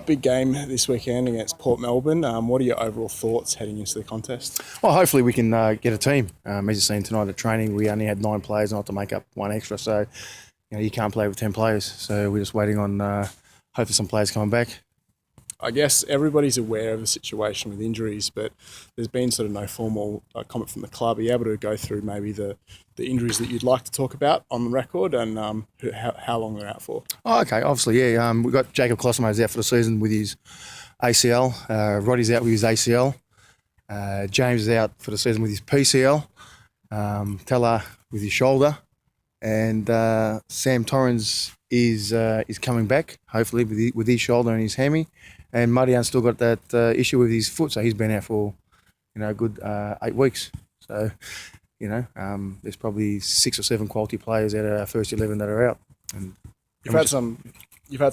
Big game this weekend against Port Melbourne. What are your overall thoughts heading into the contest? Well, hopefully we can get a team. As you've seen tonight at training, we only had 9 players, not to make up one extra. So, you can't play with 10 players. So we're just waiting on hopefully some players coming back. I guess everybody's aware of the situation with injuries, but there's been sort of no formal comment from the club. Are you able to go through maybe the injuries that you'd like to talk about on the record and how long they're out for? Oh, okay, obviously, yeah. We've got Jacob Clossimo's out for the season with his ACL. Roddy's out with his ACL. James is out for the season with his PCL. Teller with his shoulder. And Sam Torrens is coming back, hopefully, with his shoulder and his hammy. And Muddy's still got that issue with his foot, so he's been out for, a good 8 weeks. So, there's probably 6 or 7 quality players out of our first 11 that are out. And you've had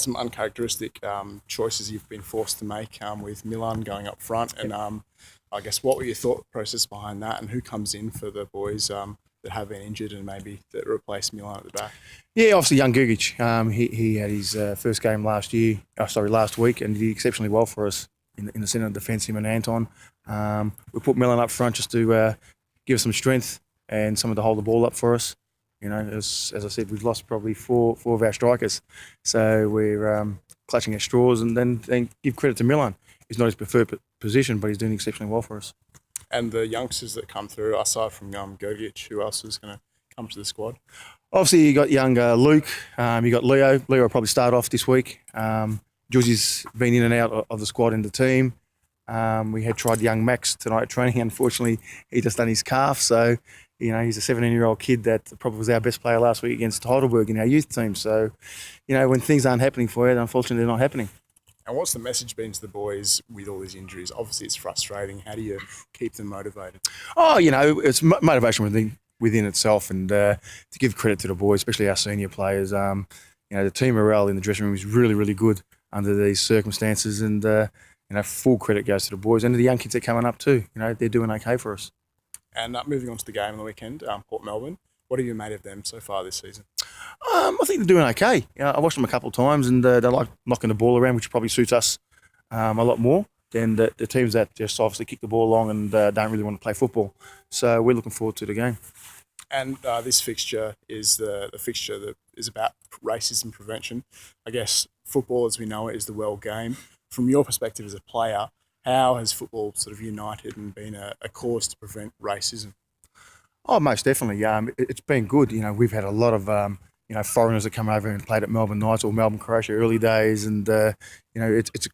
some uncharacteristic choices you've been forced to make with Milan going up front, and I guess what were your thought process behind that, and who comes in for the boys that have been injured and maybe that replace Milan at the back? Yeah, obviously young Gugic. He had his first game last week, and did exceptionally well for us in the centre of defence, him and Anton. We put Milan up front just to give us some strength and someone to hold the ball up for us. As I said, we've lost probably four of our strikers. So we're clutching at straws, and then give credit to Milan. He's not his preferred position, but he's doing exceptionally well for us. And the youngsters that come through, aside from Gogic, who else is going to come to the squad? Obviously, you got young Luke. You got Leo. Leo will probably start off this week. Georgie's been in and out of the squad and the team. We had tried young Max tonight at training. Unfortunately, he just done his calf. So, he's a 17-year-old kid that probably was our best player last week against Heidelberg in our youth team. So, when things aren't happening for you, unfortunately, they're not happening. And what's the message been to the boys with all these injuries? Obviously, it's frustrating. How do you keep them motivated? Oh, it's motivation within itself, and to give credit to the boys, especially our senior players. The team morale in the dressing room is really, really good under these circumstances, and full credit goes to the boys and to the young kids that are coming up too. They're doing okay for us. And moving on to the game on the weekend, Port Melbourne. What have you made of them so far this season? I think they're doing okay. I watched them a couple of times, and they like knocking the ball around, which probably suits us a lot more than the teams that just obviously kick the ball along and don't really want to play football. So we're looking forward to the game. And this fixture is the fixture that is about racism prevention. I guess football, as we know it, is the world game. From your perspective as a player, how has football sort of united and been a cause to prevent racism? Oh, most definitely. It's been good. We've had a lot of foreigners that come over and played at Melbourne Knights or Melbourne Croatia early days, and it's a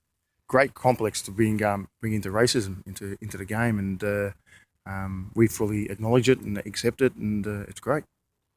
great complex to bring into racism into the game, and we fully acknowledge it and accept it, and it's great.